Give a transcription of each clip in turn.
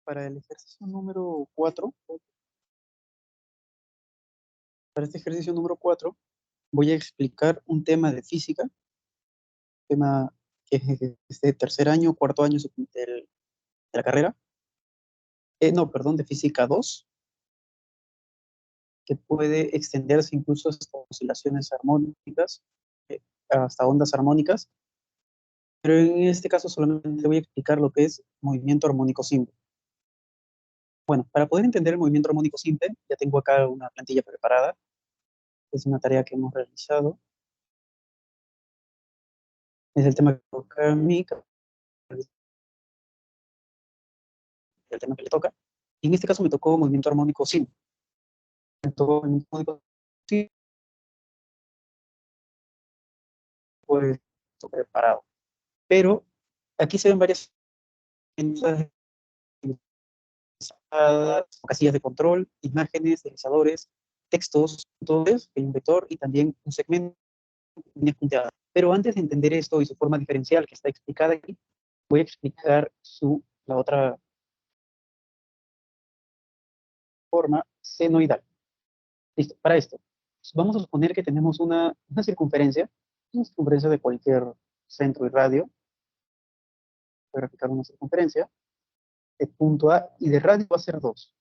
para el ejercicio número 4, para este ejercicio número 4, voy a explicar un tema de física, tema que es de tercer año, cuarto año de la carrera. No, perdón, de física 2, que puede extenderse incluso hasta oscilaciones armónicas, hasta ondas armónicas, pero en este caso solamente voy a explicar lo que es movimiento armónico simple. Bueno, para poder entender el movimiento armónico simple, ya tengo acá una plantilla preparada. Es una tarea que hemos realizado. Es el tema que toca a mí, el tema que le toca. Y en este caso me tocó movimiento armónico simple. Me tocó movimiento armónico simple, pues preparado. Pero aquí se ven varias casillas de control, imágenes, deslizadores, textos, puntos, un vector y también un segmento, líneas punteadas. Pero antes de entender esto y su forma diferencial que está explicada aquí, voy a explicar la otra forma senoidal. Listo, para esto, vamos a suponer que tenemos una circunferencia de cualquier centro y radio. Voy a graficar una circunferencia de punto A y de radio va a ser 2.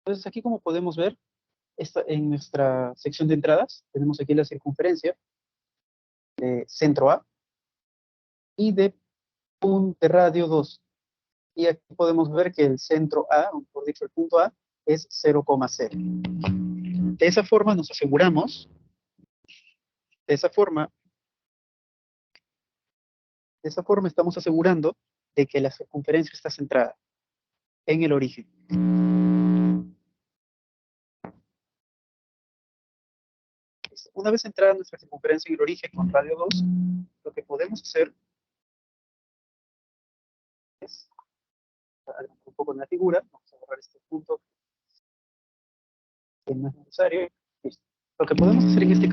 Entonces aquí, como podemos ver, en nuestra sección de entradas, tenemos aquí la circunferencia de centro A y de radio 2. Y aquí podemos ver que el centro A, o por dicho el punto A, es 0,0. De esa forma nos aseguramos, de esa forma estamos asegurando de que la circunferencia está centrada en el origen. Una vez centrada nuestra circunferencia en el origen con radio 2, lo que podemos hacer es, un poco en la figura, vamos a borrar este punto que no es necesario. Listo. Lo que podemos hacer en este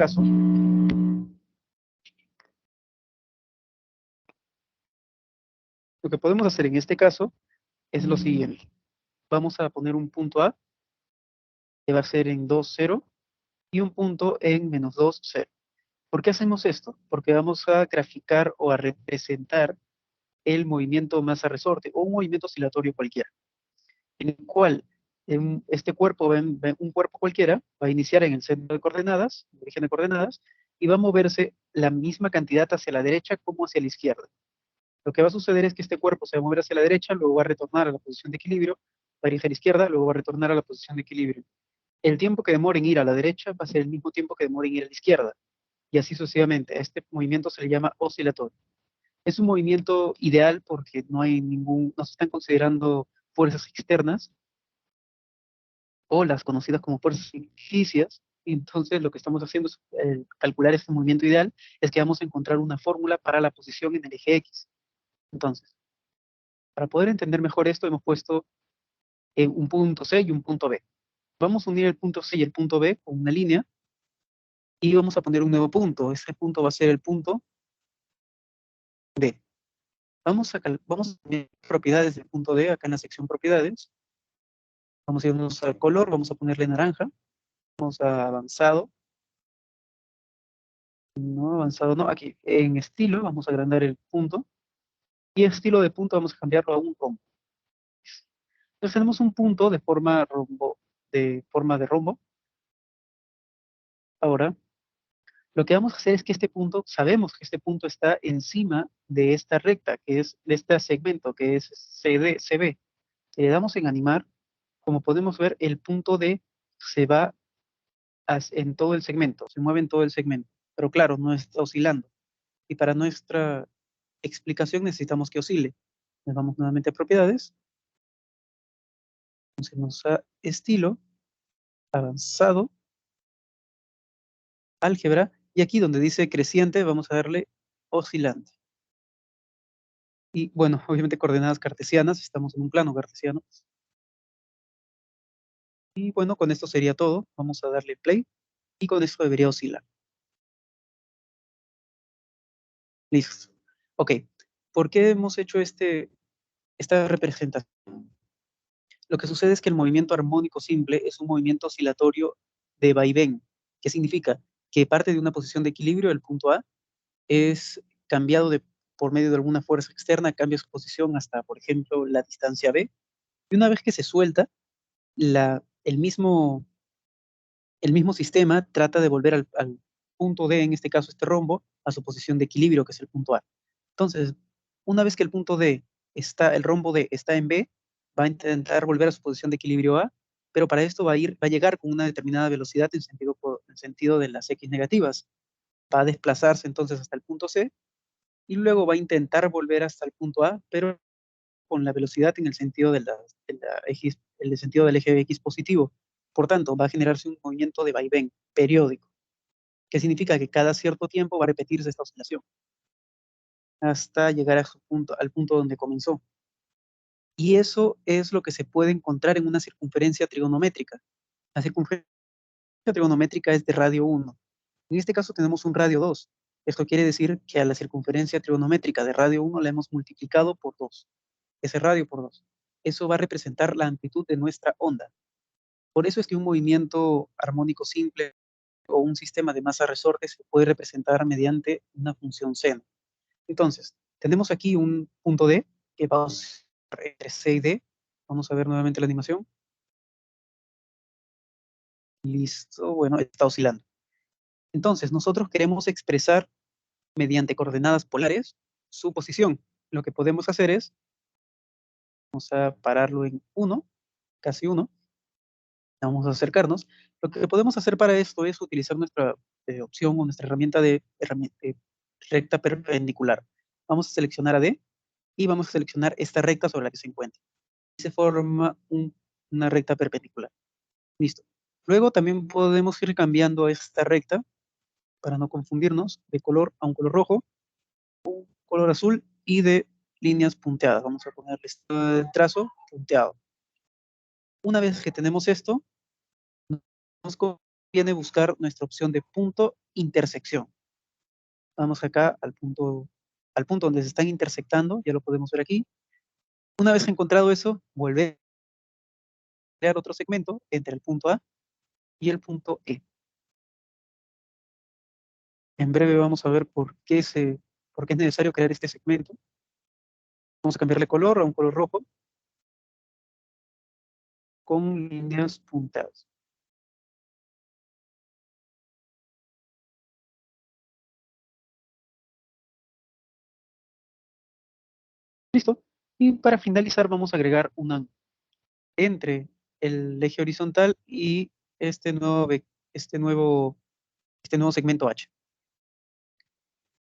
caso, es lo siguiente. Vamos a poner un punto A, que va a ser en 2, 0, y un punto en menos 2, 0. ¿Por qué hacemos esto? Porque vamos a graficar o a representar el movimiento masa resorte o un movimiento oscilatorio cualquiera, en el cual este cuerpo, un cuerpo cualquiera, va a iniciar en el centro de coordenadas, origen de coordenadas, y va a moverse la misma cantidad hacia la derecha como hacia la izquierda. Lo que va a suceder es que este cuerpo se va a mover hacia la derecha, luego va a retornar a la posición de equilibrio, va a ir hacia la izquierda, luego va a retornar a la posición de equilibrio. El tiempo que demore en ir a la derecha va a ser el mismo tiempo que demore en ir a la izquierda, y así sucesivamente. A este movimiento se le llama oscilatorio. Es un movimiento ideal porque no se están considerando fuerzas externas o las conocidas como fuerzas ficticias. Entonces lo que estamos haciendo es calcular este movimiento ideal, es que vamos a encontrar una fórmula para la posición en el eje X. Entonces, para poder entender mejor esto, hemos puesto un punto C y un punto B. Vamos a unir el punto C y el punto B con una línea y vamos a poner un nuevo punto. Ese punto va a ser el punto D. Vamos a poner propiedades del punto D acá en la sección propiedades. Vamos a irnos al color, vamos a ponerle naranja. Vamos a avanzado. No, avanzado no. Aquí en estilo vamos a agrandar el punto. Y estilo de punto vamos a cambiarlo a un rombo. Entonces tenemos un punto de forma de rombo. Ahora, lo que vamos a hacer es que este punto, sabemos que este punto está encima de esta recta, que es de este segmento, que es CB. Si le damos en animar, como podemos ver, el punto D se va en todo el segmento, se mueve en todo el segmento. Pero claro, no está oscilando. Y para nuestra explicación necesitamos que oscile. Nos vamos nuevamente a propiedades. Vamos a estilo, avanzado, álgebra, y aquí donde dice creciente vamos a darle oscilante. Y bueno, obviamente coordenadas cartesianas, estamos en un plano cartesiano. Y bueno, con esto sería todo. Vamos a darle play y con esto debería oscilar. Listo. Ok, ¿por qué hemos hecho este esta representación, lo que sucede es que el movimiento armónico simple es un movimiento oscilatorio de vaivén. ¿Qué significa? Que parte de una posición de equilibrio, el punto A, es cambiado por medio de alguna fuerza externa, cambia su posición hasta, por ejemplo, la distancia B, y una vez que se suelta, el mismo sistema trata de volver al punto D, en este caso este rombo, a su posición de equilibrio, que es el punto A. Entonces, una vez que el punto D el rombo D está en B, va a intentar volver a su posición de equilibrio A, pero para esto va a llegar con una determinada velocidad en sentido de las X negativas. Va a desplazarse entonces hasta el punto C y luego va a intentar volver hasta el punto A, pero con la velocidad en el sentido el sentido del eje X positivo. Por tanto, va a generarse un movimiento de vaivén periódico, que significa que cada cierto tiempo va a repetirse esta oscilación hasta llegar al punto donde comenzó. Y eso es lo que se puede encontrar en una circunferencia trigonométrica. La circunferencia trigonométrica es de radio 1. En este caso tenemos un radio 2. Esto quiere decir que a la circunferencia trigonométrica de radio 1 la hemos multiplicado por 2. Ese radio por 2. Eso va a representar la amplitud de nuestra onda. Por eso es que un movimiento armónico simple o un sistema de masa resorte se puede representar mediante una función seno. Entonces, tenemos aquí un punto D que va a oscilar entre C y D. Vamos a ver nuevamente la animación. Listo, bueno, está oscilando. Entonces, nosotros queremos expresar mediante coordenadas polares su posición. Lo que podemos hacer es, vamos a pararlo en 1, casi 1. Vamos a acercarnos. Lo que podemos hacer para esto es utilizar nuestra opción o nuestra herramienta de recta perpendicular. Vamos a seleccionar a D y vamos a seleccionar esta recta sobre la que se encuentra. Y se forma una recta perpendicular. Listo. Luego también podemos ir cambiando esta recta, para no confundirnos, de color a un color rojo, un color azul y de líneas punteadas. Vamos a ponerle este trazo punteado. Una vez que tenemos esto, nos conviene buscar nuestra opción de punto intersección. Vamos acá al punto donde se están intersectando, ya lo podemos ver aquí. Una vez encontrado eso, volver a crear otro segmento entre el punto A y el punto E. En breve vamos a ver por qué es necesario crear este segmento. Vamos a cambiarle color a un color rojo con líneas punteadas. Listo. Y para finalizar vamos a agregar un ángulo entre el eje horizontal y este nuevo, este nuevo segmento H.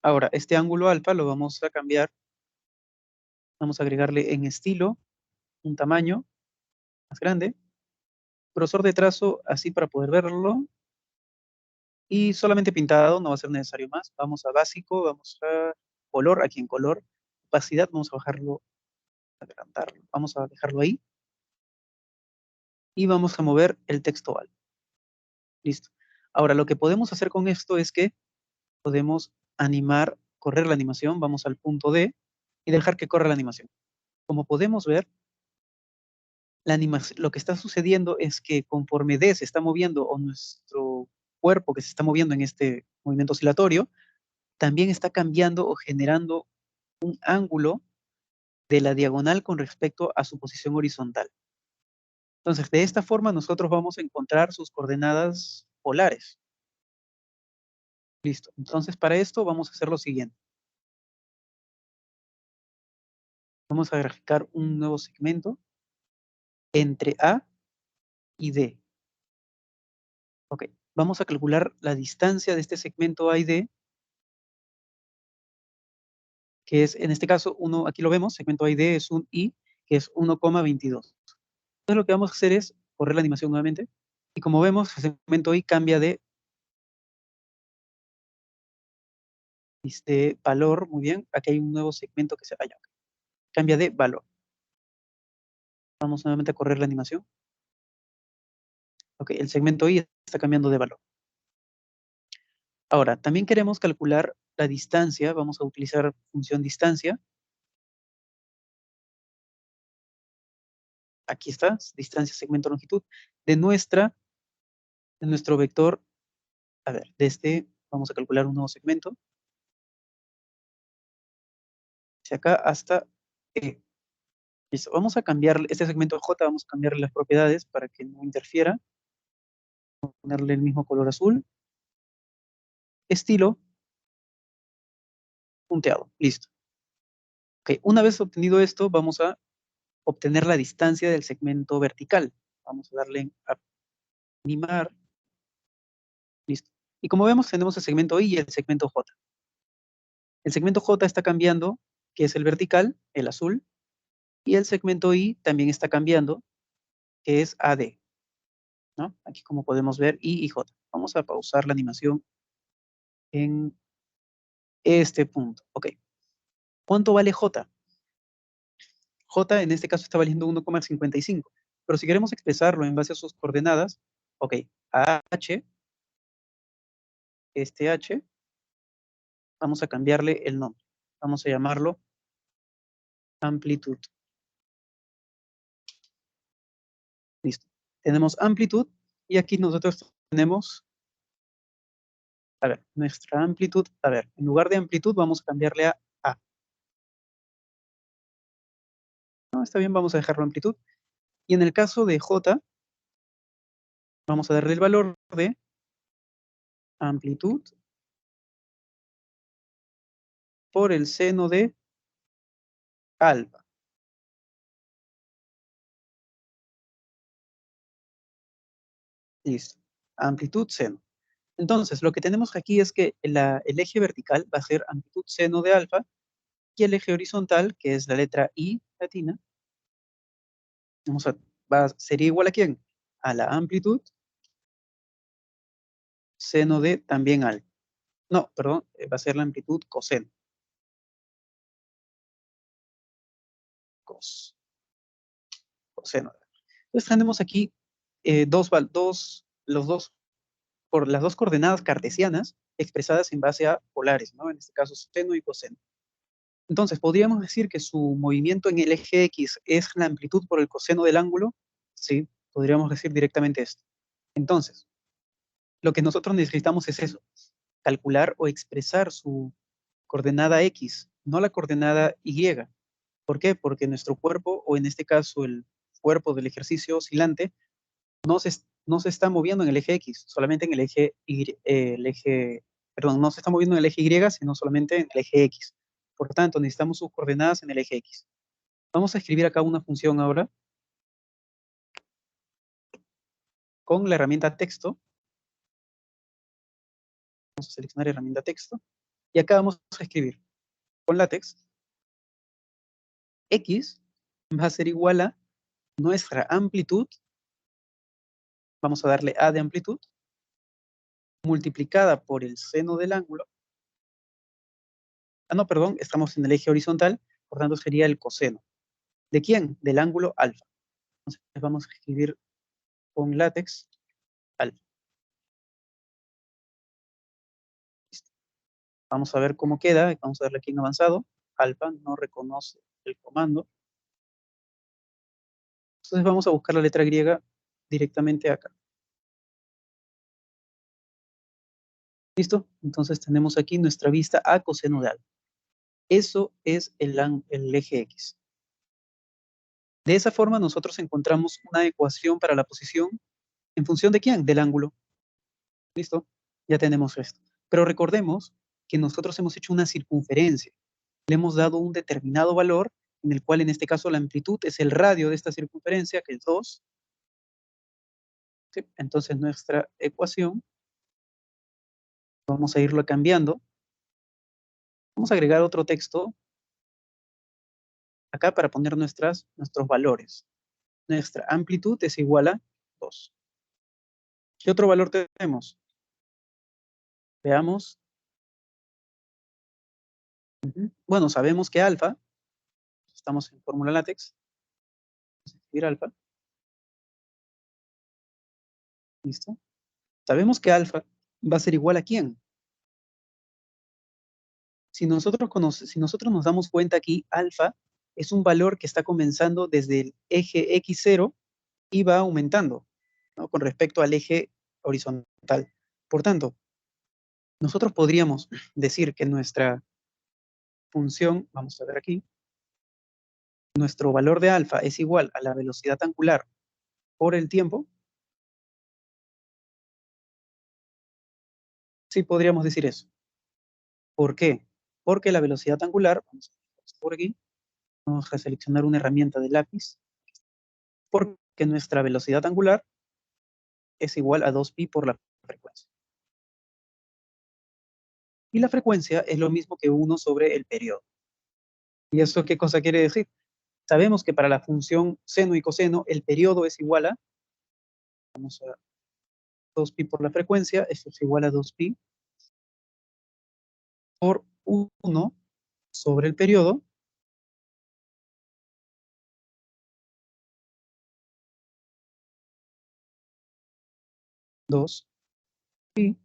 Ahora, este ángulo alfa lo vamos a cambiar. Vamos a agregarle en estilo un tamaño más grande, grosor de trazo así para poder verlo, y solamente pintado, no va a ser necesario más. Vamos a básico, vamos a color, aquí en color, opacidad, vamos a bajarlo, agrandarlo, vamos a dejarlo ahí, y vamos a mover el texto alto. Listo. Ahora, lo que podemos hacer con esto es que podemos correr la animación, vamos al punto D, y dejar que corra la animación. Como podemos ver, lo que está sucediendo es que conforme D se está moviendo, o nuestro cuerpo que se está moviendo en este movimiento oscilatorio, también está cambiando o generando un ángulo de la diagonal con respecto a su posición horizontal. Entonces, de esta forma nosotros vamos a encontrar sus coordenadas polares. Listo. Entonces, para esto vamos a hacer lo siguiente. Vamos a graficar un nuevo segmento entre A y D. Ok. Vamos a calcular la distancia de este segmento A y D, que es, en este caso, aquí lo vemos, segmento A y D es un I, que es 1,22. Entonces, lo que vamos a hacer es correr la animación nuevamente, y como vemos, el segmento I cambia de valor, muy bien, aquí hay un nuevo segmento que se vaya, cambia de valor. Vamos nuevamente a correr la animación. Ok, el segmento I está cambiando de valor. Ahora, también queremos calcular la distancia, vamos a utilizar función distancia, aquí está, distancia, segmento, longitud, de nuestro vector, a ver, vamos a calcular un nuevo segmento, de acá hasta E. Listo, vamos a cambiar este segmento J, vamos a cambiarle las propiedades para que no interfiera, ponerle el mismo color azul, estilo, punteado, listo. Ok, una vez obtenido esto, vamos a obtener la distancia del segmento vertical. Vamos a darle a animar, listo. Y como vemos, tenemos el segmento I y el segmento J. El segmento J está cambiando, que es el vertical, el azul, y el segmento I también está cambiando, que es AD, ¿no? Aquí como podemos ver, I y J. Vamos a pausar la animación en este punto. Ok. ¿Cuánto vale J? J en este caso está valiendo 1,55. Pero si queremos expresarlo en base a sus coordenadas, ok, H, este H, vamos a cambiarle el nombre. Vamos a llamarlo amplitud. Listo. Tenemos amplitud y aquí nosotros tenemos, a ver, nuestra amplitud, a ver, en lugar de amplitud vamos a cambiarle a A. No, está bien, vamos a dejarlo amplitud. Y en el caso de J, vamos a darle el valor de amplitud por el seno de alfa. Listo. Amplitud seno. Entonces, lo que tenemos aquí es que el eje vertical va a ser amplitud seno de alfa y el eje horizontal, que es la letra I latina, sería igual a ¿quién? A la amplitud seno de también alfa. No, perdón, va a ser la amplitud coseno. Cos, coseno. Entonces tenemos aquí por las dos coordenadas cartesianas expresadas en base a polares, ¿no? En este caso, seno y coseno. Entonces, ¿podríamos decir que su movimiento en el eje X es la amplitud por el coseno del ángulo? Sí, podríamos decir directamente esto. Entonces, lo que nosotros necesitamos es eso, calcular o expresar su coordenada X, no la coordenada Y. ¿Por qué? Porque nuestro cuerpo, o en este caso el cuerpo del ejercicio oscilante, no se está moviendo en el eje X, solamente en el eje Y, perdón, no se está moviendo en el eje Y, sino solamente en el eje X. Por tanto, necesitamos sus coordenadas en el eje X. Vamos a escribir acá una función ahora con la herramienta texto. Vamos a seleccionar herramienta texto. Y acá vamos a escribir con látex X va a ser igual a nuestra amplitud, vamos a darle A de amplitud, multiplicada por el seno del ángulo. Ah, no, perdón, estamos en el eje horizontal, por tanto sería el coseno. ¿De quién? Del ángulo alfa. Entonces vamos a escribir con látex alfa. Listo. Vamos a ver cómo queda, vamos a darle aquí en avanzado. Alfa no reconoce el comando. Entonces vamos a buscar la letra griega directamente acá. ¿Listo? Entonces tenemos aquí nuestra vista a coseno de alfa. Eso es el eje X. De esa forma nosotros encontramos una ecuación para la posición en función de quién, del ángulo. ¿Listo? Ya tenemos esto. Pero recordemos que nosotros hemos hecho una circunferencia. Le hemos dado un determinado valor, en el cual en este caso la amplitud es el radio de esta circunferencia, que es 2. ¿Sí? Entonces nuestra ecuación, vamos a irlo cambiando. Vamos a agregar otro texto acá para poner nuestros valores. Nuestra amplitud es igual a 2. ¿Qué otro valor tenemos? Veamos. Bueno, sabemos que alfa, estamos en fórmula látex, vamos a escribir alfa, listo. Sabemos que alfa va a ser igual a ¿quién? Si nosotros nos damos cuenta aquí, alfa es un valor que está comenzando desde el eje X0 y va aumentando, ¿no?, con respecto al eje horizontal. Por tanto, nosotros podríamos decir que nuestra función, vamos a ver aquí, nuestro valor de alfa es igual a la velocidad angular por el tiempo. Sí, podríamos decir eso. ¿Por qué? Porque la velocidad angular, vamos a ver por aquí, vamos a seleccionar una herramienta de lápiz, porque nuestra velocidad angular es igual a 2pi por la frecuencia. Y la frecuencia es lo mismo que 1 sobre el periodo. ¿Y eso qué cosa quiere decir? Sabemos que para la función seno y coseno, el periodo es igual a, vamos a 2pi por la frecuencia, esto es igual a 2pi por 1 sobre el periodo, dos pi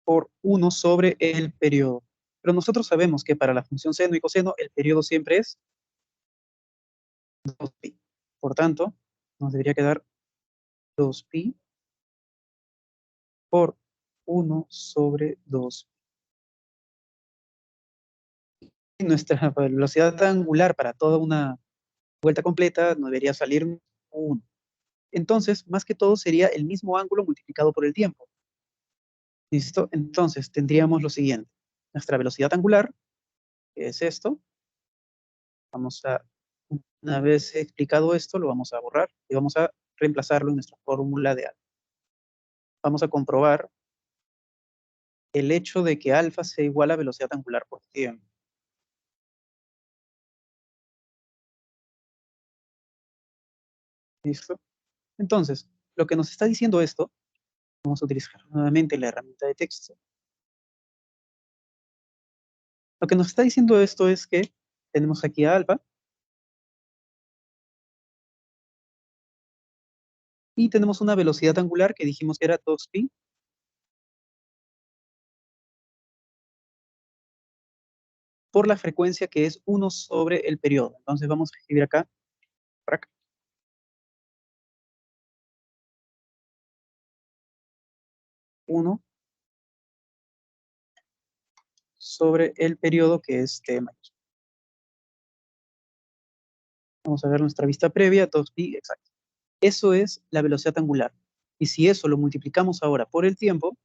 por 1 sobre el periodo. Pero nosotros sabemos que para la función seno y coseno, el periodo siempre es 2pi. Por tanto, nos debería quedar 2pi por 1 sobre 2. Y nuestra velocidad angular para toda una vuelta completa no debería salir 1. Entonces, más que todo sería el mismo ángulo multiplicado por el tiempo. ¿Listo? Entonces, tendríamos lo siguiente. Nuestra velocidad angular, que es esto. Vamos a, una vez explicado esto, lo vamos a borrar y vamos a reemplazarlo en nuestra fórmula de alfa. Vamos a comprobar el hecho de que alfa sea igual a velocidad angular por tiempo. ¿Listo? Entonces, lo que nos está diciendo esto, vamos a utilizar nuevamente la herramienta de texto. Lo que nos está diciendo esto es que tenemos aquí a alfa y tenemos una velocidad angular que dijimos que era 2pi por la frecuencia que es 1 sobre el periodo. Entonces vamos a escribir acá, por acá, 1 sobre el periodo que es t mayúscula. Vamos a ver nuestra vista previa, 2pi, exacto. Eso es la velocidad angular. Y si eso lo multiplicamos ahora por el tiempo,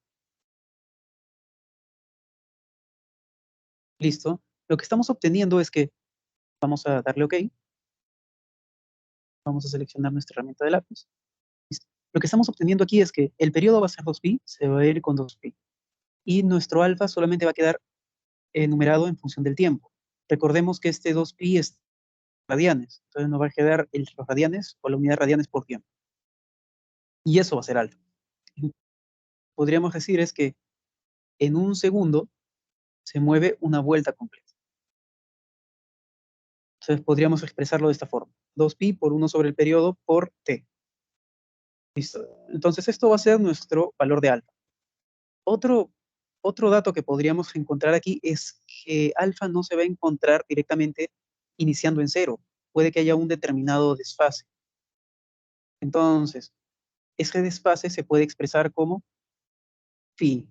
listo, lo que estamos obteniendo es que, vamos a darle OK, vamos a seleccionar nuestra herramienta de lápiz. Listo. Lo que estamos obteniendo aquí es que el periodo va a ser 2pi, se va a ir con 2pi. Y nuestro alfa solamente va a quedar numerado en función del tiempo. Recordemos que este 2pi es radianes, entonces nos va a quedar los radianes o la unidad de radianes por tiempo. Y eso va a ser alfa. Podríamos decir es que en un segundo se mueve una vuelta completa. Entonces podríamos expresarlo de esta forma. 2pi por 1 sobre el periodo por t. Listo. Entonces esto va a ser nuestro valor de alfa. Otro dato que podríamos encontrar aquí es que alfa no se va a encontrar directamente iniciando en cero. Puede que haya un determinado desfase. Entonces, ese desfase se puede expresar como phi.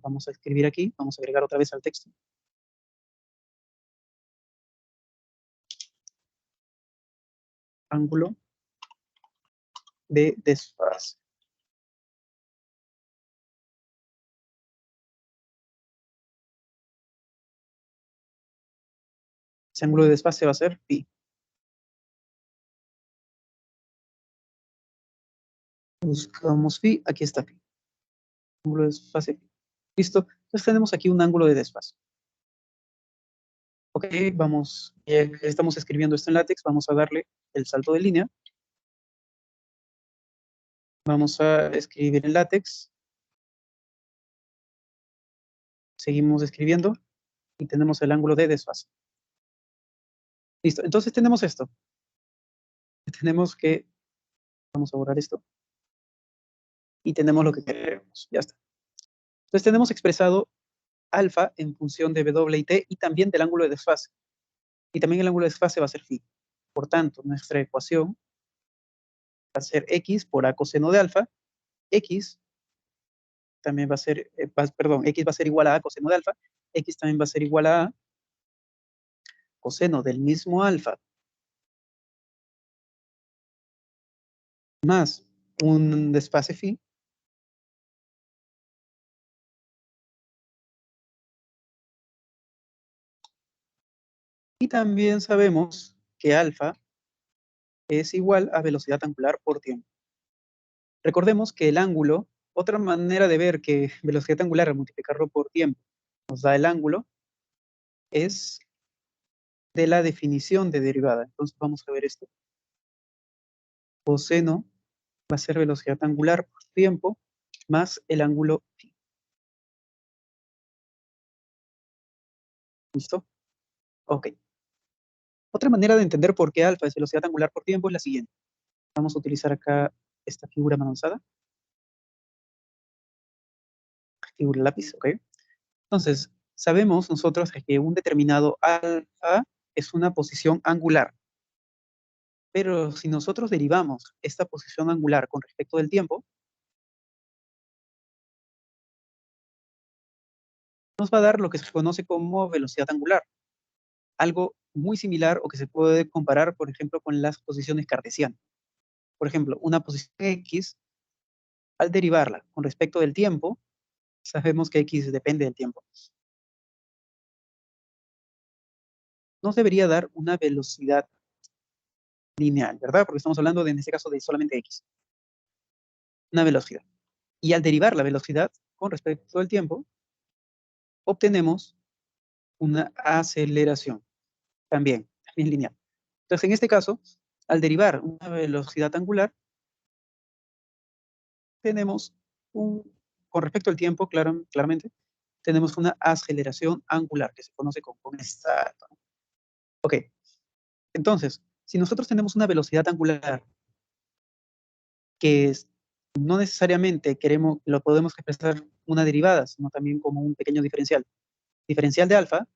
Vamos a escribir aquí, vamos a agregar otra vez al texto. Ángulo de desfase. Ese ángulo de desfase va a ser phi. Buscamos phi, aquí está phi. Ángulo de desfase phi. Listo. Entonces tenemos aquí un ángulo de desfase. Ok, vamos, estamos escribiendo esto en látex, vamos a darle el salto de línea. Vamos a escribir en látex. Seguimos escribiendo y tenemos el ángulo de desfase. Listo, entonces tenemos esto. Tenemos que, vamos a borrar esto. Y tenemos lo que queremos, ya está. Entonces tenemos expresado alfa en función de W y T y también del ángulo de desfase. Y también el ángulo de desfase va a ser phi. Por tanto, nuestra ecuación va a ser x por a coseno de alfa. X también va a ser, perdón, x va a ser igual a coseno de alfa. X también va a ser igual a coseno del mismo alfa más un desfase phi. Y también sabemos que alfa es igual a velocidad angular por tiempo. Recordemos que el ángulo, otra manera de ver que velocidad angular al multiplicarlo por tiempo nos da el ángulo, es de la definición de derivada. Entonces vamos a ver esto. Coseno va a ser velocidad angular por tiempo más el ángulo phi. ¿Listo? Ok. Otra manera de entender por qué alfa es velocidad angular por tiempo es la siguiente. Vamos a utilizar acá esta figura avanzada. Figura lápiz, ¿ok? Entonces, sabemos nosotros que un determinado alfa es una posición angular. Pero si nosotros derivamos esta posición angular con respecto del tiempo, nos va a dar lo que se conoce como velocidad angular. Algo muy similar o que se puede comparar, por ejemplo, con las posiciones cartesianas. Por ejemplo, una posición x, al derivarla con respecto del tiempo, sabemos que x depende del tiempo, nos debería dar una velocidad lineal, ¿verdad? Porque estamos hablando en este caso de solamente x, una velocidad. Y al derivar la velocidad con respecto al tiempo, obtenemos una aceleración, también lineal. Entonces, en este caso, al derivar una velocidad angular, tenemos con respecto al tiempo, claramente, tenemos una aceleración angular, que se conoce con esta. Ok, entonces, si nosotros tenemos una velocidad angular que no necesariamente lo podemos expresar una derivada, sino también como un pequeño diferencial. Diferencial de alfa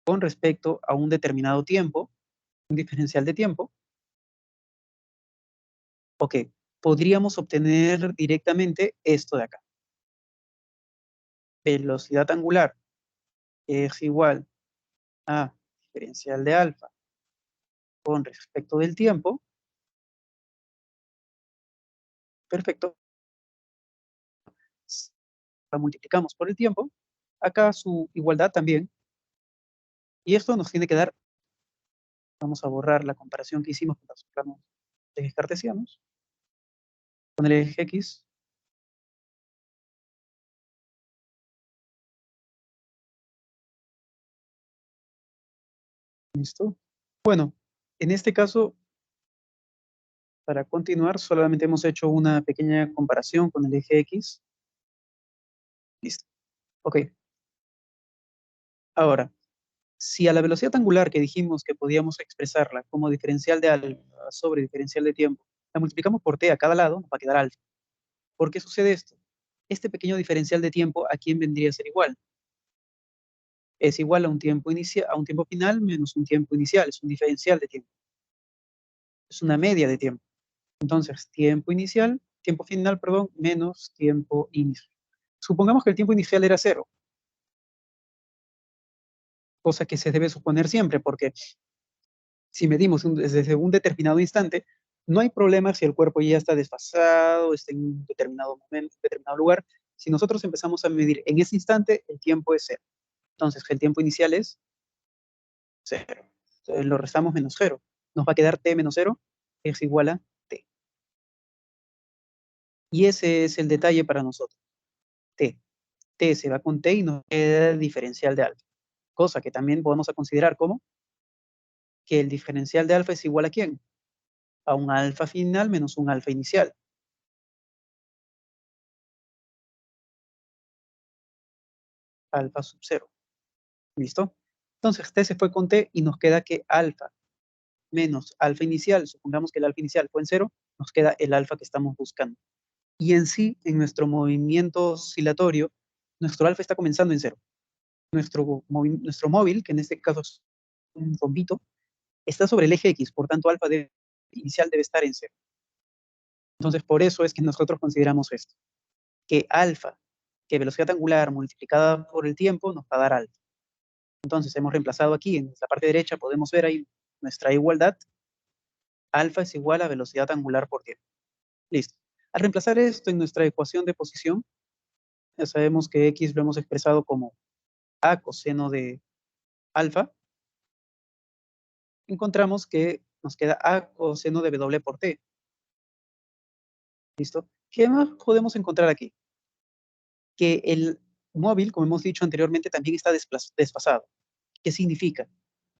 con respecto a un determinado tiempo, un diferencial de tiempo, ok, podríamos obtener directamente esto de acá. Velocidad angular es igual a diferencial de alfa con respecto del tiempo. Perfecto. La multiplicamos por el tiempo. Acá su igualdad también. Y esto nos tiene que dar, vamos a borrar la comparación que hicimos con los planos de ejes cartesianos, con el eje X. ¿Listo? Bueno, en este caso, para continuar, solamente hemos hecho una pequeña comparación con el eje X. Listo. Ok. Ahora, si a la velocidad angular que dijimos que podíamos expresarla como diferencial de alfa sobre diferencial de tiempo, la multiplicamos por t a cada lado, nos va a quedar alfa. ¿Por qué sucede esto? Este pequeño diferencial de tiempo, ¿a quién vendría a ser igual? Es igual a un tiempo inicial, a un tiempo final menos un tiempo inicial, es un diferencial de tiempo. Es una media de tiempo. Entonces, tiempo final, perdón, menos tiempo inicial. Supongamos que el tiempo inicial era 0, cosa que se debe suponer siempre, porque si medimos desde un determinado instante, no hay problema si el cuerpo ya está desfasado, está en un determinado momento, en determinado lugar. Si nosotros empezamos a medir en ese instante, el tiempo es 0. Entonces, el tiempo inicial es 0. Entonces, lo restamos menos 0. Nos va a quedar t menos 0 es igual a t. Y ese es el detalle para nosotros. T. T se va con t y nos queda el diferencial de alfa. Cosa que también podemos considerar como que el diferencial de alfa es igual a ¿quién? A un alfa final menos un alfa inicial. Alfa sub 0. ¿Listo? Entonces, t se fue con t y nos queda que alfa menos alfa inicial, supongamos que el alfa inicial fue en 0, nos queda el alfa que estamos buscando. Y en sí, en nuestro movimiento oscilatorio, nuestro alfa está comenzando en 0. nuestro móvil, que en este caso es un rombito, está sobre el eje X, por tanto alfa inicial debe estar en cero. Entonces, por eso es que nosotros consideramos esto, que alfa, que velocidad angular multiplicada por el tiempo, nos va a dar alfa. Entonces, hemos reemplazado aquí, en la parte derecha, podemos ver ahí nuestra igualdad, alfa es igual a velocidad angular por tiempo. Listo. Al reemplazar esto en nuestra ecuación de posición, ya sabemos que X lo hemos expresado como A coseno de alfa, encontramos que nos queda A coseno de W por T. ¿Listo? ¿Qué más podemos encontrar aquí? Que el móvil, como hemos dicho anteriormente, también está desfasado. ¿Qué significa?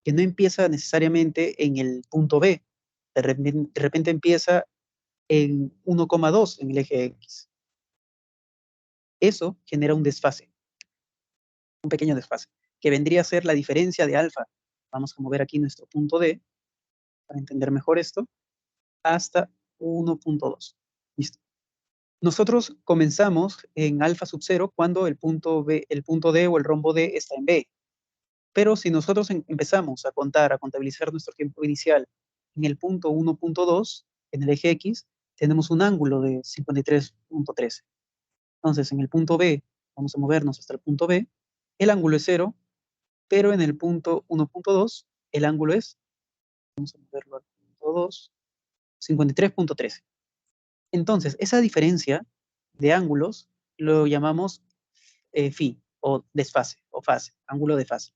Que no empieza necesariamente en el punto B, de repente empieza en 1,2 en el eje X. Eso genera un desfase, un pequeño desfase, que vendría a ser la diferencia de alfa. Vamos a mover aquí nuestro punto D, para entender mejor esto, hasta 1,2. Listo. Nosotros comenzamos en alfa sub 0 cuando el punto B, el punto D o el rombo D está en B. Pero si nosotros empezamos a contar, a contabilizar nuestro tiempo inicial en el punto 1,2, en el eje X, tenemos un ángulo de 53,13. Entonces, en el punto B, vamos a movernos hasta el punto B, el ángulo es 0, pero en el punto 1,2, el ángulo es, vamos a moverlo al punto 2, 53,13. Entonces, esa diferencia de ángulos lo llamamos phi, o desfase, o fase, ángulo de fase.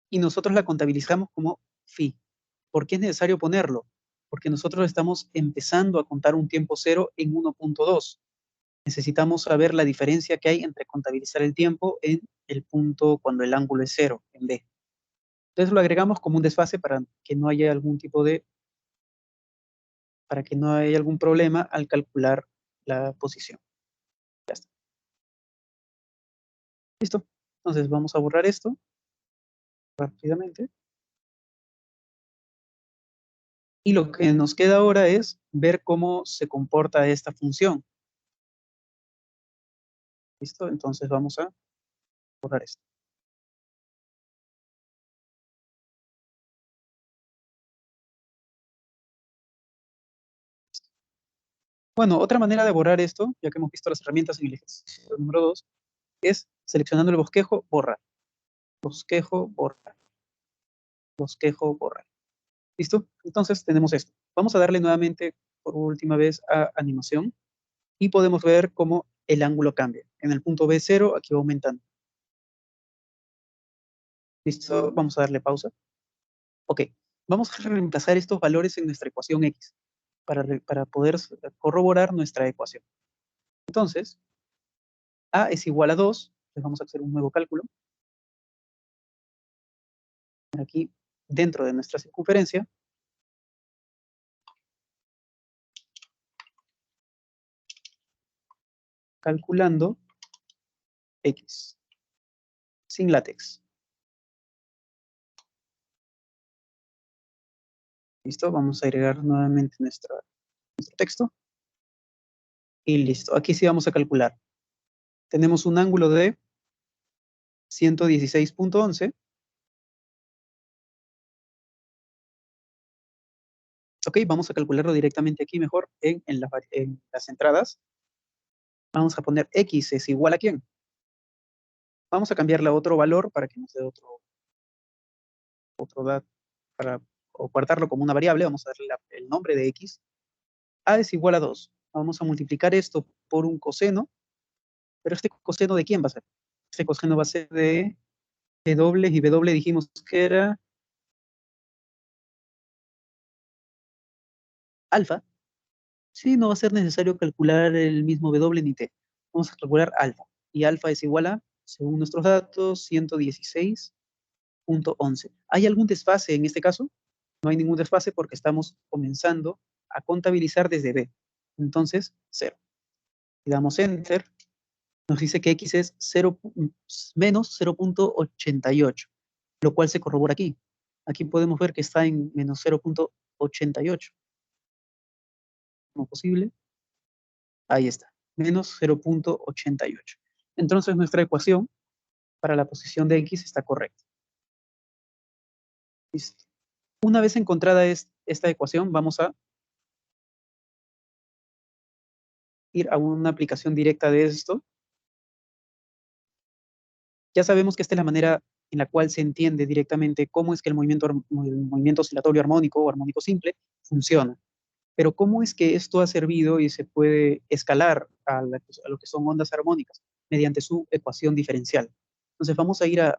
Y nosotros la contabilizamos como phi. ¿Por qué es necesario ponerlo? Porque nosotros estamos empezando a contar un tiempo cero en 1,2. Necesitamos saber la diferencia que hay entre contabilizar el tiempo en el punto cuando el ángulo es cero, en B. Entonces lo agregamos como un desfase para que no haya algún tipo de, para que no haya algún problema al calcular la posición. Ya está. Listo. Entonces vamos a borrar esto rápidamente. Y lo que nos queda ahora es ver cómo se comporta esta función. ¿Listo? Entonces vamos a borrar esto. Bueno, otra manera de borrar esto, ya que hemos visto las herramientas en el ejercicio número 2, es seleccionando el bosquejo, borrar. Bosquejo, borrar. Bosquejo, borrar. ¿Listo? Entonces tenemos esto. Vamos a darle nuevamente por última vez a animación y podemos ver cómo el ángulo cambia. En el punto B0 aquí va aumentando. ¿Listo? Vamos a darle pausa. Ok. Vamos a reemplazar estos valores en nuestra ecuación X para poder corroborar nuestra ecuación. Entonces, A es igual a 2. Entonces vamos a hacer un nuevo cálculo. Aquí dentro de nuestra circunferencia. Calculando X. Sin látex. ¿Listo? Vamos a agregar nuevamente nuestro texto. Y listo. Aquí sí vamos a calcular. Tenemos un ángulo de 116,11. Ok, vamos a calcularlo directamente aquí mejor en las entradas. Vamos a poner X es igual a ¿quién? Vamos a cambiarle a otro valor para que nos dé otro dato, para o guardarlo como una variable. Vamos a darle el nombre de X. A es igual a 2. Vamos a multiplicar esto por un coseno. Pero este coseno ¿de quién va a ser? Este coseno va a ser de W, y W dijimos que era alfa. Sí, no va a ser necesario calcular el mismo W ni T. Vamos a calcular alfa. Y alfa es igual a, según nuestros datos, 116,11. ¿Hay algún desfase en este caso? No hay ningún desfase porque estamos comenzando a contabilizar desde B. Entonces, 0. Le damos Enter. Nos dice que X es 0, menos 0,88, lo cual se corrobora aquí. Aquí podemos ver que está en menos 0,88. ¿Cómo posible? Ahí está, menos 0,88. Entonces nuestra ecuación para la posición de X está correcto. Listo. Una vez encontrada esta ecuación, vamos a ir a una aplicación directa de esto. Ya sabemos que esta es la manera en la cual se entiende directamente cómo es que el movimiento oscilatorio armónico o armónico simple funciona. Pero ¿cómo es que esto ha servido y se puede escalar a lo que son ondas armónicas mediante su ecuación diferencial? Entonces vamos a ir a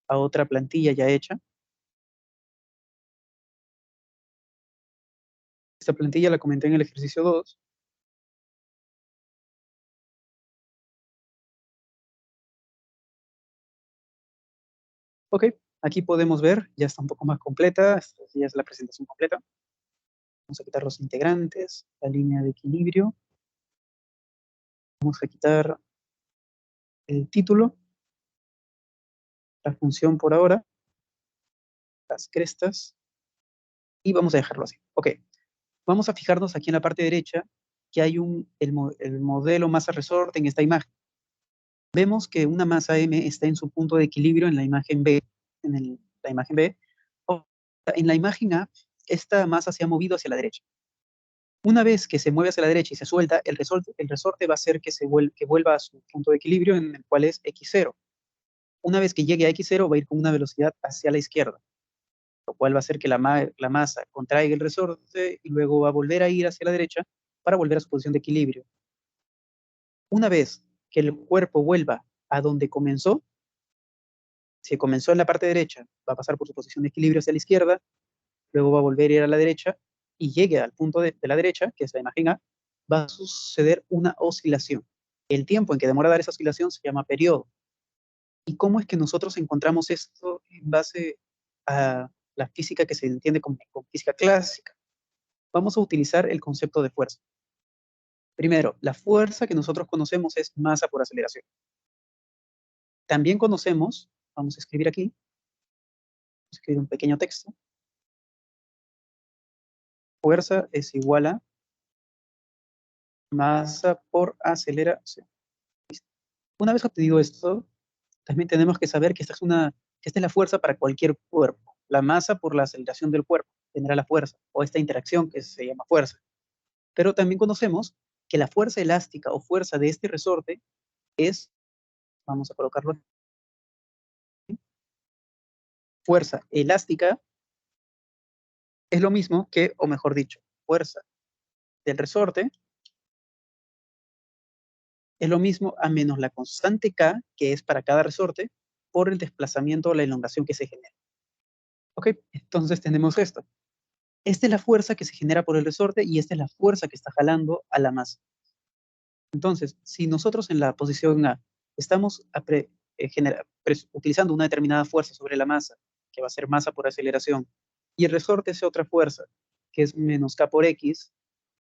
otra plantilla ya hecha. Esta plantilla la comenté en el ejercicio 2. Ok, aquí podemos ver, ya está un poco más completa, esta ya es la presentación completa. Vamos a quitar los integrantes, la línea de equilibrio. Vamos a quitar el título, la función por ahora, las crestas, y vamos a dejarlo así. Ok, vamos a fijarnos aquí en la parte derecha que hay el modelo masa-resorte en esta imagen. Vemos que una masa M está en su punto de equilibrio en la imagen B. La imagen B. En la imagen A, esta masa se ha movido hacia la derecha. Una vez que se mueve hacia la derecha y se suelta, el resorte va a hacer que vuelva a su punto de equilibrio, en el cual es x0. Una vez que llegue a x0, va a ir con una velocidad hacia la izquierda, lo cual va a hacer que la masa contraiga el resorte y luego va a volver a ir hacia la derecha para volver a su posición de equilibrio. Una vez que el cuerpo vuelva a donde comenzó, si comenzó en la parte derecha, va a pasar por su posición de equilibrio hacia la izquierda, luego va a volver a ir a la derecha y llegue al punto de la derecha, que es la imagen A, va a suceder una oscilación. El tiempo en que demora dar esa oscilación se llama periodo. ¿Y cómo es que nosotros encontramos esto en base a la física que se entiende como física clásica? Vamos a utilizar el concepto de fuerza. Primero, la fuerza que nosotros conocemos es masa por aceleración. También conocemos, vamos a escribir aquí, vamos a escribir un pequeño texto. Fuerza es igual a masa por aceleración. Una vez obtenido esto, también tenemos que saber que esta es la fuerza para cualquier cuerpo. La masa por la aceleración del cuerpo tendrá la fuerza, o esta interacción que se llama fuerza. Pero también conocemos que la fuerza elástica o fuerza de este resorte es, vamos a colocarlo aquí, fuerza elástica es lo mismo que, o mejor dicho, fuerza del resorte es lo mismo a menos la constante K, que es para cada resorte, por el desplazamiento o la elongación que se genera. Ok, entonces tenemos esto. Esta es la fuerza que se genera por el resorte y esta es la fuerza que está jalando a la masa. Entonces, si nosotros en la posición A estamos utilizando una determinada fuerza sobre la masa, que va a ser masa por aceleración, y el resorte es otra fuerza, que es menos K por X,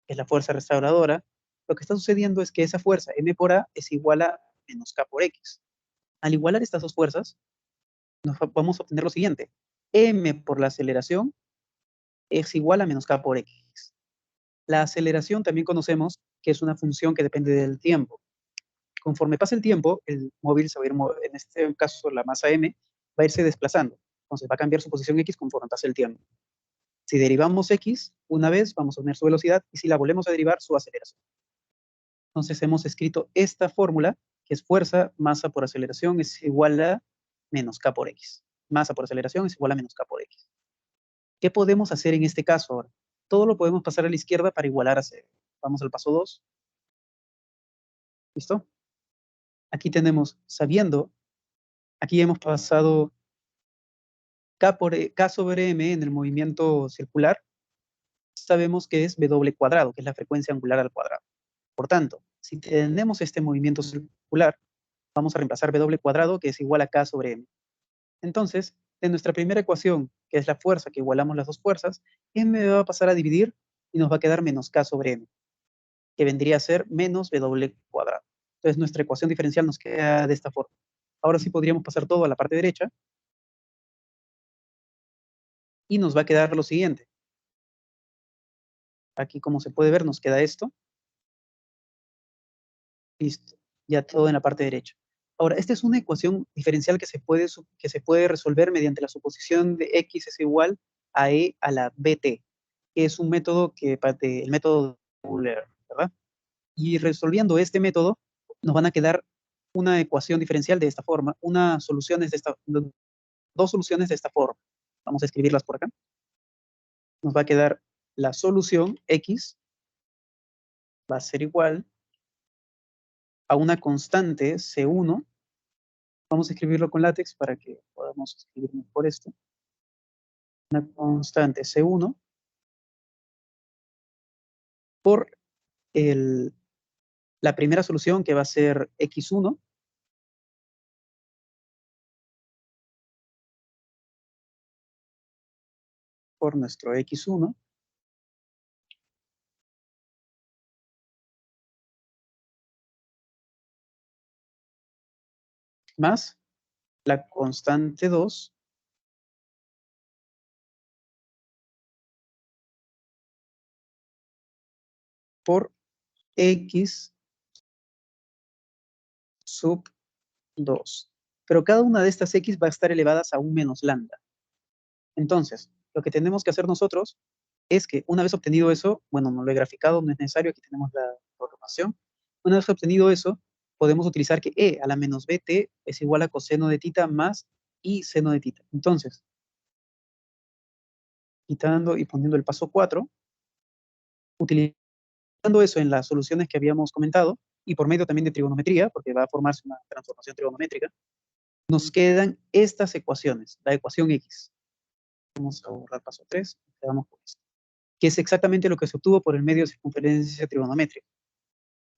que es la fuerza restauradora, lo que está sucediendo es que esa fuerza, M por A, es igual a menos K por X. Al igualar estas dos fuerzas, vamos a obtener lo siguiente. M por la aceleración es igual a menos K por X. La aceleración también conocemos que es una función que depende del tiempo. Conforme pasa el tiempo, el móvil se va a ir, en este caso la masa M, va a irse desplazando. Entonces va a cambiar su posición X conforme pasa el tiempo. Si derivamos X una vez, vamos a obtener su velocidad, y si la volvemos a derivar, su aceleración. Entonces hemos escrito esta fórmula, que es fuerza, masa por aceleración es igual a menos K por X. Masa por aceleración es igual a menos K por X. ¿Qué podemos hacer en este caso ahora? Todo lo podemos pasar a la izquierda para igualar a cero. Vamos al paso 2. ¿Listo? Aquí tenemos, sabiendo, aquí hemos pasado K sobre M en el movimiento circular, sabemos que es W cuadrado, que es la frecuencia angular al cuadrado. Por tanto, si tenemos este movimiento circular, vamos a reemplazar W cuadrado, que es igual a K sobre M. Entonces, de nuestra primera ecuación, que es la fuerza, que igualamos las dos fuerzas, M va a pasar a dividir y nos va a quedar menos K sobre M, que vendría a ser menos W cuadrado. Entonces, nuestra ecuación diferencial nos queda de esta forma. Ahora sí podríamos pasar todo a la parte derecha y nos va a quedar lo siguiente. Aquí, como se puede ver, nos queda esto. Listo, ya todo en la parte derecha. Ahora, esta es una ecuación diferencial que se puede resolver mediante la suposición de x es igual a e a la bt, que es un método el método de Euler, ¿verdad? Y resolviendo este método, nos van a quedar una ecuación diferencial de esta forma, dos soluciones de esta forma. Vamos a escribirlas por acá. Nos va a quedar la solución x va a ser igual a una constante C1. Vamos a escribirlo con látex para que podamos escribir mejor esto. Una constante C1 por la primera solución, que va a ser x1, por nuestro x1, más la constante 2 por x sub 2. Pero cada una de estas x va a estar elevadas a un menos lambda. Entonces, lo que tenemos que hacer nosotros es que una vez obtenido eso, bueno, no lo he graficado, no es necesario, aquí tenemos la información. Una vez obtenido eso, podemos utilizar que e a la menos bt es igual a coseno de tita más i seno de tita. Entonces, quitando y poniendo el paso 4, utilizando eso en las soluciones que habíamos comentado, y por medio también de trigonometría, porque va a formarse una transformación trigonométrica, nos quedan estas ecuaciones, la ecuación x. Vamos a borrar paso 3, quedamos con esto, que es exactamente lo que se obtuvo por el medio de circunferencia trigonométrica.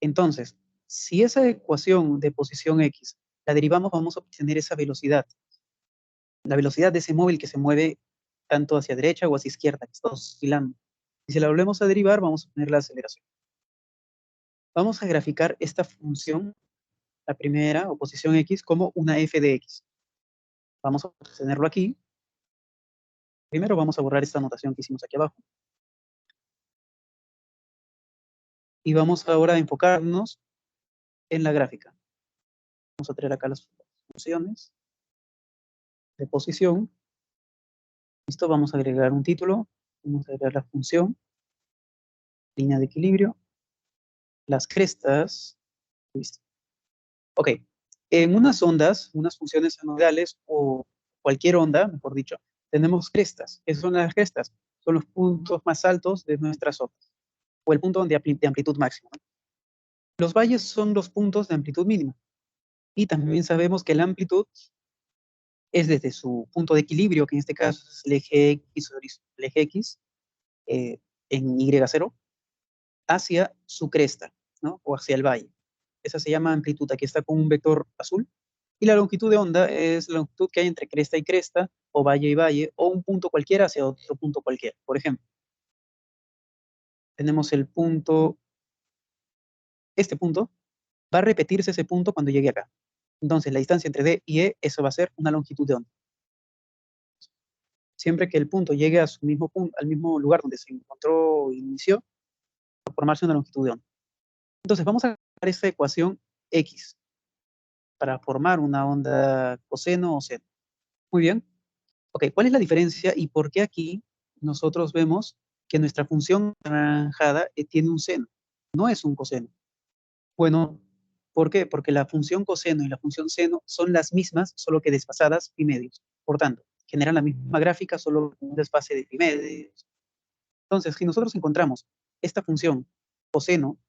Entonces, si esa ecuación de posición x la derivamos, vamos a obtener esa velocidad, la velocidad de ese móvil que se mueve tanto hacia derecha o hacia izquierda, que está oscilando. Y si la volvemos a derivar, vamos a obtener la aceleración. Vamos a graficar esta función, la primera, o posición x, como una f de x. Vamos a tenerlo aquí. Primero vamos a borrar esta anotación que hicimos aquí abajo. Y vamos ahora a enfocarnos en la gráfica. Vamos a traer acá las funciones de posición. Listo, vamos a agregar un título. Vamos a agregar la función, línea de equilibrio, las crestas. Listo. Ok. En unas ondas, unas funciones senoidales o cualquier onda, mejor dicho, tenemos crestas. ¿Qué son las crestas? Son los puntos más altos de nuestras ondas, o el punto de amplitud máxima. Los valles son los puntos de amplitud mínima. Y también sabemos que la amplitud es desde su punto de equilibrio, que en este caso es el eje X en Y0, hacia su cresta, ¿no? O hacia el valle. Esa se llama amplitud. Aquí está con un vector azul. Y la longitud de onda es la longitud que hay entre cresta y cresta, o valle y valle, o un punto cualquiera hacia otro punto cualquiera. Por ejemplo, tenemos el punto, este punto, va a repetirse ese punto cuando llegue acá. Entonces, la distancia entre D y E, eso va a ser una longitud de onda. Siempre que el punto llegue a su mismo punto, al mismo lugar donde se encontró e inició, va a formarse una longitud de onda. Entonces, vamos a usar esta ecuación X para formar una onda coseno o seno. Muy bien. Ok, ¿cuál es la diferencia y por qué aquí nosotros vemos que nuestra función anaranjada tiene un seno? No es un coseno. Bueno, ¿por qué? Porque la función coseno y la función seno son las mismas, solo que desfasadas pi medios. Por tanto, generan la misma gráfica, solo con un desfase de pi medios. Entonces, si nosotros encontramos esta función coseno,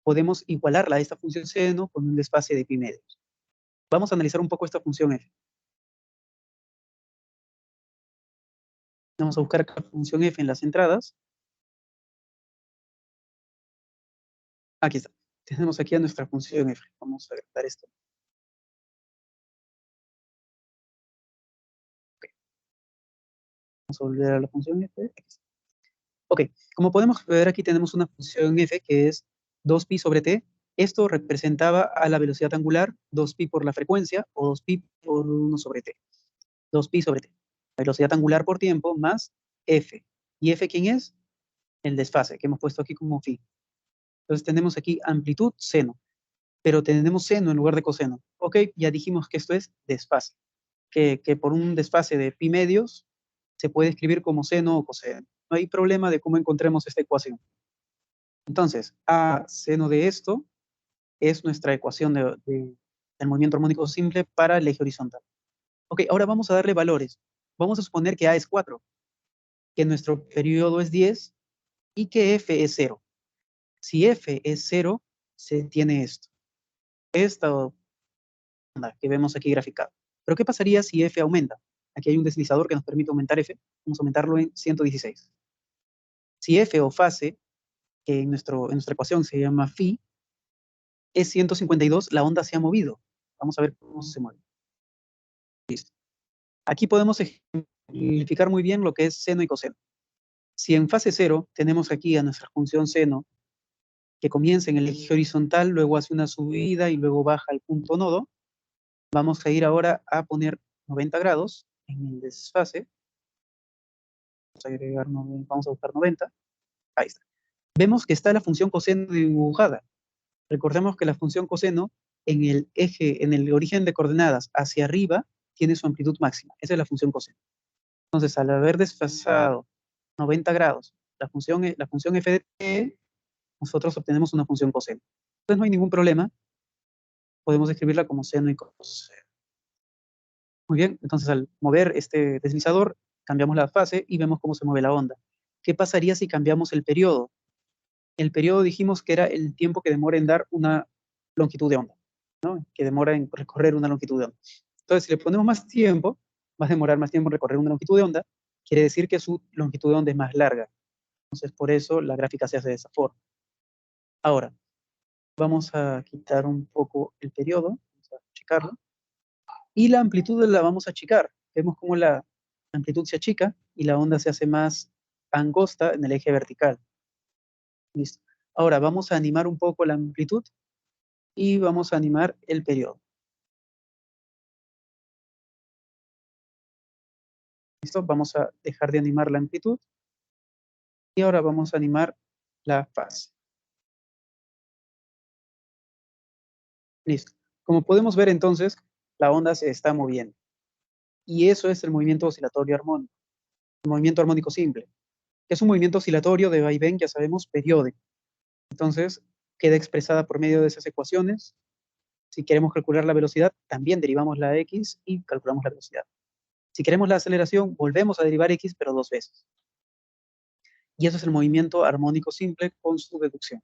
podemos igualarla a esta función seno con un desfase de pi medios. Vamos a analizar un poco esta función f. Vamos a buscar acá la función f en las entradas. Aquí está. Tenemos aquí a nuestra función f. Vamos a agregar esto. Okay. Vamos a volver a la función f. Aquí está. Ok, como podemos ver, aquí tenemos una función f que es 2pi sobre t. Esto representaba a la velocidad angular 2pi por la frecuencia o 2pi por 1 sobre t. 2pi sobre t. La velocidad angular por tiempo más f. ¿Y f quién es? El desfase que hemos puesto aquí como phi. Entonces tenemos aquí amplitud seno. pero tenemos seno en lugar de coseno. Ok, ya dijimos que esto es desfase, que por un desfase de pi medios se puede escribir como seno o coseno. No hay problema de cómo encontremos esta ecuación. Entonces, a seno de esto es nuestra ecuación del movimiento armónico simple para el eje horizontal. Ok, ahora vamos a darle valores. Vamos a suponer que A es 4, que nuestro periodo es 10 y que F es 0. Si F es 0, se tiene esto. Esta onda que vemos aquí graficada. Pero ¿qué pasaría si F aumenta? Aquí hay un deslizador que nos permite aumentar F. Vamos a aumentarlo en 116. Si F o fase, que en nuestra ecuación se llama phi, es 152, la onda se ha movido. Vamos a ver cómo se mueve. Listo. Aquí podemos ejemplificar muy bien lo que es seno y coseno. Si en fase 0 tenemos aquí a nuestra función seno, que comienza en el eje horizontal, luego hace una subida y luego baja al punto nodo, vamos a ir ahora a poner 90 grados en el desfase. Vamos a buscar 90. Ahí está. Vemos que está la función coseno dibujada. Recordemos que la función coseno en el eje, en el origen de coordenadas hacia arriba, tiene su amplitud máxima. Esa es la función coseno. Entonces, al haber desfasado 90 grados la función f de t, nosotros obtenemos una función coseno. Entonces no hay ningún problema. Podemos escribirla como seno y coseno. Muy bien, entonces al mover este deslizador, cambiamos la fase y vemos cómo se mueve la onda. ¿Qué pasaría si cambiamos el periodo? El periodo dijimos que era el tiempo que demora en dar una longitud de onda, ¿no? Que demora en recorrer una longitud de onda. Entonces, si le ponemos más tiempo, va a demorar más tiempo en recorrer una longitud de onda, quiere decir que su longitud de onda es más larga. Entonces, por eso la gráfica se hace de esa forma. Ahora, vamos a quitar un poco el periodo, vamos a checarlo, y la amplitud la vamos a achicar. Vemos cómo la amplitud se achica y la onda se hace más angosta en el eje vertical. Listo. Ahora vamos a animar un poco la amplitud y vamos a animar el periodo. ¿Listo? Vamos a dejar de animar la amplitud y ahora vamos a animar la fase. Listo. Como podemos ver entonces, la onda se está moviendo. Y eso es el movimiento oscilatorio armónico, el movimiento armónico simple, que es un movimiento oscilatorio de vaivén, ya sabemos, periódico. Entonces, queda expresada por medio de esas ecuaciones. Si queremos calcular la velocidad, también derivamos la x y calculamos la velocidad. Si queremos la aceleración, volvemos a derivar x, pero 2 veces. Y eso es el movimiento armónico simple con su deducción.